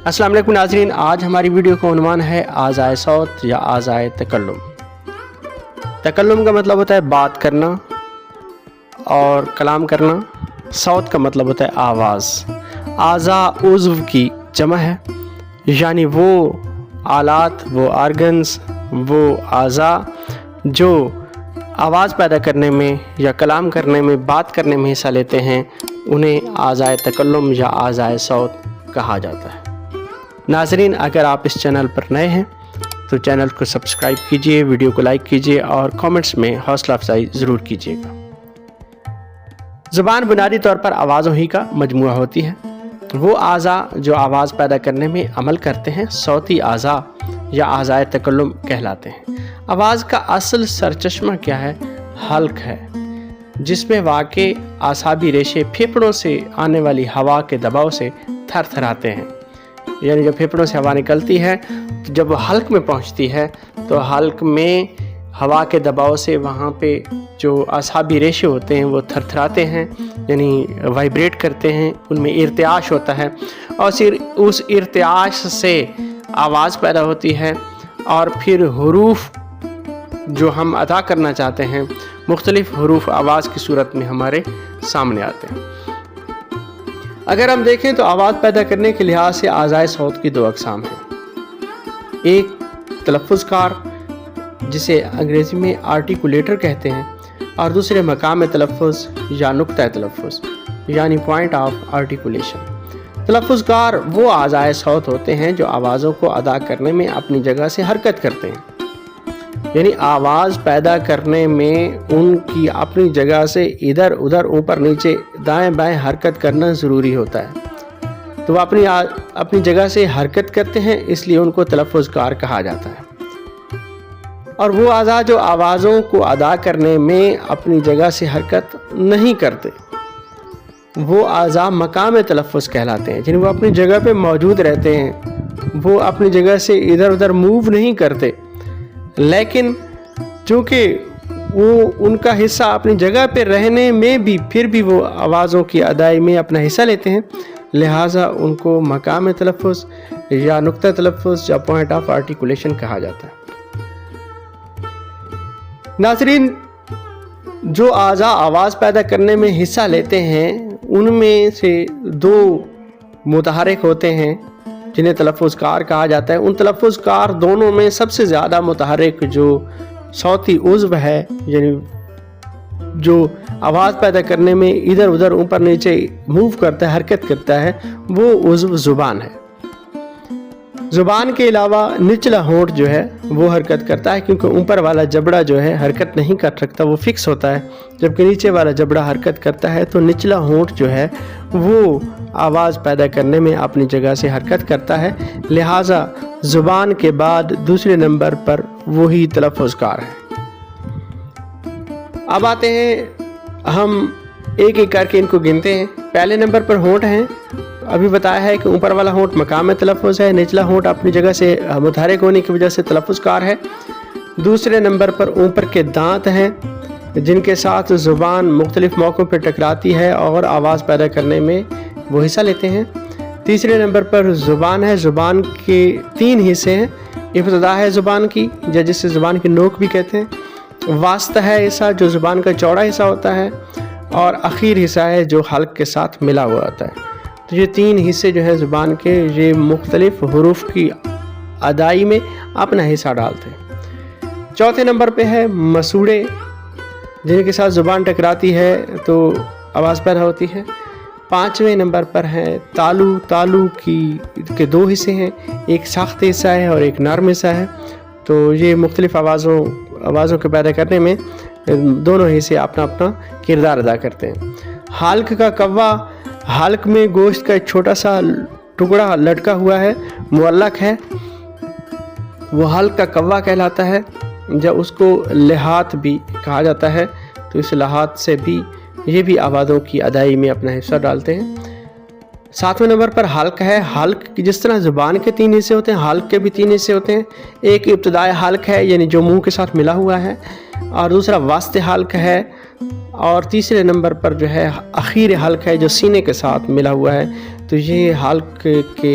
अस्सलाम वालेकुम नाज़रीन, आज हमारी वीडियो का उन्वान है आज़ाए सौत या आज़ाए तकल्लुम। तकल्लुम का मतलब होता है बात करना और कलाम करना। सौत का मतलब होता है आवाज़। आज़ा उज़्व की जमा है, यानी वो आलात, वो आर्गन्स, वो आज़ा जो आवाज़ पैदा करने में या कलाम करने में, बात करने में हिस्सा लेते हैं, उन्हें आज़ाए तकल्लुम या आज़ाए सौत कहा जाता है। नाज़रीन, अगर आप इस चैनल पर नए हैं तो चैनल को सब्सक्राइब कीजिए, वीडियो को लाइक कीजिए और कमेंट्स में हौसला अफजाई ज़रूर कीजिएगा। ज़ुबान बुनियादी तौर पर आवाज़ों ही का मजमूआ होती है। वो आज़ा जो आवाज़ पैदा करने में अमल करते हैं सौती आज़ा या आज़ाए तकल्लुम कहलाते हैं। आवाज़ का असल सरचश्मा क्या है? हल्क है, जिसमें वाक़े आसाबी रेशे फेफड़ों से आने वाली हवा के दबाव से थरथराते हैं। यानी जब फेफड़ों से हवा निकलती है तो जब वो हल्क में पहुंचती है तो हल्क में हवा के दबाव से वहाँ पे जो आसाबी रेशे होते हैं वो थरथराते हैं, यानी वाइब्रेट करते हैं, उनमें इर्तियाश होता है और फिर उस इर्तियाश से आवाज़ पैदा होती है और फिर हुरूफ जो हम अदा करना चाहते हैं, मुख्तलिफ हुरूफ आवाज़ की सूरत में हमारे सामने आते हैं। अगर हम देखें तो आवाज़ पैदा करने के लिहाज से आज़ाए सौत की दो अक़साम हैं। एक तलफ़्फ़ुज़कार, जिसे अंग्रेज़ी में आर्टिकुलेटर कहते हैं, और दूसरे मकाम तलफ़्फ़ुज़ या नुक्ता तलफ़्फ़ुज़ यानी पॉइंट ऑफ आर्टिकुलेशन। तलफ़्फ़ुज़कार वो आज़ाए सौत होते हैं जो आवाज़ों को अदा करने में अपनी जगह से हरकत करते हैं, यानी आवाज़ पैदा करने में उनकी अपनी जगह से इधर उधर, ऊपर नीचे, दाएं बाएं हरकत करना ज़रूरी होता है। तो वो अपनी जगह से हरकत करते हैं, इसलिए उनको तलफ़्फ़ुज़कार कहा जाता है। और वो आज़ा जो आवाज़ों को अदा करने में अपनी जगह से हरकत नहीं करते, वो आज़ा मकाम तलफ़्फ़ुज़ कहलाते हैं, जिन्हें वो अपनी जगह पे मौजूद रहते हैं। वो अपनी जगह से इधर उधर मूव नहीं करते, लेकिन चूँकि वो उनका हिस्सा अपनी जगह पे रहने में भी फिर भी वो आवाज़ों की अदाई में अपना हिस्सा लेते हैं, लिहाजा उनको मकाम तलफ़्फ़ुज़ या नुक्ता तलफ़्फ़ुज़ या पॉइंट ऑफ आर्टिकुलेशन कहा जाता है। नाज़रीन, जो आज़ा आवाज़ पैदा करने में हिस्सा लेते हैं उनमें से दो मुतहरिक होते हैं जिन्हें तलफ़्फ़ुज़कार कहा जाता है। उन तलफ़्फ़ुज़कार दोनों में सबसे ज़्यादा मुतहरिक जो सौती उज़्व है, यानी जो आवाज़ पैदा करने में इधर उधर, ऊपर नीचे मूव करता है, हरकत करता है, वो उज़्व ज़ुबान है। ज़ुबान के अलावा निचला होंठ जो है वो हरकत करता है, क्योंकि ऊपर वाला जबड़ा जो है हरकत नहीं कर सकता, वो फिक्स होता है, जबकि नीचे वाला जबड़ा हरकत करता है। तो निचला होंठ जो है वो आवाज़ पैदा करने में अपनी जगह से हरकत करता है, लिहाजा ज़ुबान के बाद दूसरे नंबर पर वही तलफ़्फ़ुज़कार है। अब आते हैं, हम एक एक करके इनको गिनते हैं। पहले नंबर पर होंठ हैं। अभी बताया है कि ऊपर वाला होंठ मकाम तलफ़्फ़ुज़ है, निचला होंठ अपनी जगह से मुतहरिक होने की वजह से तलफ़्फ़ुज़कार है। दूसरे नंबर पर ऊपर के दांत हैं, जिनके साथ ज़ुबान मुख्तलिफ़ मौक़ों पर टकराती है और आवाज़ पैदा करने में वो हिस्सा लेते हैं। तीसरे नंबर पर ज़ुबान है। ज़ुबान के तीन हिस्से हैं। इब्तिदा है ज़ुबान की, या जिससे ज़ुबान की नोक भी कहते हैं। वास्ता है हिस्सा जो ज़ुबान का चौड़ा हिस्सा होता है, और आखिर हिस्सा है जो हल्क के साथ मिला हुआ होता है। तो ये तीन हिस्से जो है ज़ुबान के, ये मुख्तलिफ़ हुरूफ की अदाई में अपना हिस्सा डालते हैं। चौथे नंबर पे है मसूड़े, जिनके साथ ज़ुबान टकराती है तो आवाज़ पैदा होती है। पाँचवें नंबर पर है तालू। तालू के दो हिस्से हैं, एक सख्त हिस्सा है और एक नरम हिस्सा है। तो ये मुख्तलिफ़ आवाज़ों को पैदा करने में दोनों हिस्से अपना अपना किरदार अदा करते हैं। हल्क का कव्वा, हल्क में गोश्त का एक छोटा सा टुकड़ा लटका हुआ है, मुअल्लक है, वो हल्क का कव्वा कहलाता है। जब उसको लहात भी कहा जाता है, तो इस लहात से भी ये भी आवाज़ों की अदाई में अपना हिस्सा डालते हैं। सातवें नंबर पर हल्क है। हल्क जिस तरह ज़ुबान के तीन हिस्से होते हैं, हल्क के भी तीन हिस्से होते हैं। एक इब्तिदाई हल्क है, यानी जो मुंह के साथ मिला हुआ है, और दूसरा वास्ते हल्क है, और तीसरे नंबर पर जो है आखिर हल्क है जो सीने के साथ मिला हुआ है। तो ये हल्क के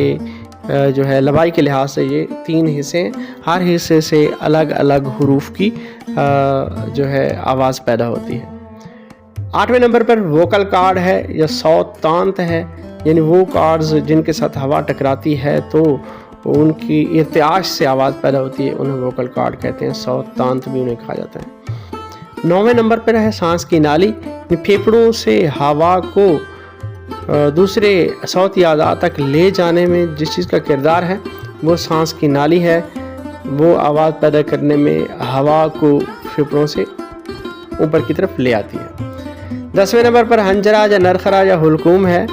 جو ہے لبائی کے لحاظ سے یہ 3 حصے ہیں، ہر حصے سے الگ الگ حروف کی جو ہے آواز پیدا ہوتی ہے۔ 8ویں نمبر پر ووکل کارڈ ہے یا صوت تانت ہے، یعنی وہ کارڈز جن کے ساتھ ہوا ٹکراتی ہے تو ان کی ارتعاش سے آواز پیدا ہوتی ہے، انہیں ووکل کارڈ کہتے ہیں، صوت تانت بھی انہیں کہا جاتا ہے۔ 9ویں نمبر پر ہے سانس کی نالی، پھیپھڑوں سے ہوا کو دوسرے صوتی اعضاء تک لے جانے میں جس چیز کا کردار ہے وہ سانس کی نالی ہے، وہ آواز پیدا کرنے میں ہوا کو پھیپھڑوں سے اوپر کی طرف لے آتی ہے۔ 10ویں نمبر پر ہنجرا یا نرخرا یا حلقوم ہے،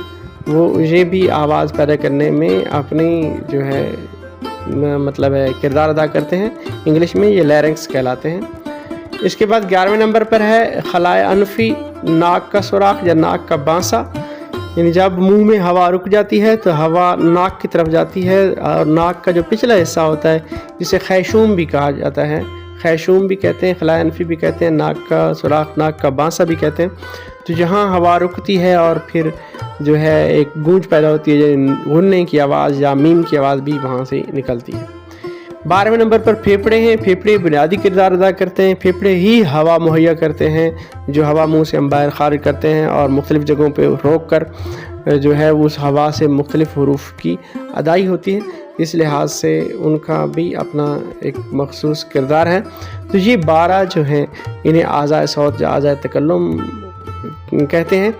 وہ یہ بھی آواز پیدا کرنے میں اپنی جو ہے مطلب ہے کردار ادا کرتے ہیں، انگلش میں یہ لیرنگس کہلاتے ہیں۔ اس کے بعد 11ویں نمبر پر ہے خلائے انفی، ناک کا سوراخ یا ناک کا بانسا، یعنی جب منہ میں ہوا رک جاتی ہے تو ہوا ناک کی طرف جاتی ہے، اور ناک کا جو پچھلا حصہ ہوتا ہے جسے خیشوم بھی کہا جاتا ہے، خیشوم بھی کہتے ہیں، خلائے انفی بھی کہتے ہیں، ناک کا سوراخ، ناک کا بانسا بھی کہتے ہیں، تو جہاں ہوا رکتی ہے اور پھر جو ہے ایک گونج پیدا ہوتی ہے، غننے کی آواز یا میم کی آواز بھی وہاں سے نکلتی ہے۔ 12ویں نمبر پر پھیپھڑے ہیں، پھیپھڑے بنیادی کردار ادا کرتے ہیں، پھیپھڑے ہی ہوا مہیا کرتے ہیں جو ہوا منہ سے ہم باہر خارج کرتے ہیں اور مختلف جگہوں پہ روک کر جو ہے اس ہوا سے مختلف حروف کی ادائی ہوتی ہے، اس لحاظ سے ان کا بھی اپنا ایک مخصوص کردار ہے۔ تو یہ 12 جو ہیں انہیں اعضائے صوت یا اعضائے تکلم کہتے ہیں۔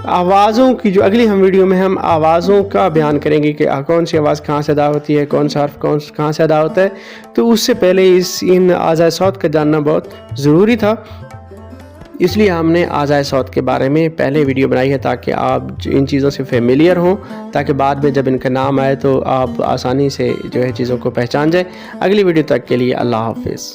آوازوں کی جو اگلی ہم ویڈیو میں ہم آوازوں کا بیان کریں گے کہ کون سی آواز کہاں سے ادا ہوتی ہے، کون سا حرف کہاں سے ادا ہوتا ہے، تو اس سے پہلے ان اعضائے صوت کا جاننا بہت ضروری تھا، اس لیے ہم نے اعضائے صوت کے بارے میں پہلے ویڈیو بنائی ہے تاکہ آپ ان چیزوں سے فیملیئر ہوں، تاکہ بعد میں جب ان کا نام آئے تو آپ آسانی سے جو ہے چیزوں کو پہچان جائیں۔ اگلی ویڈیو تک کے لیے اللہ حافظ۔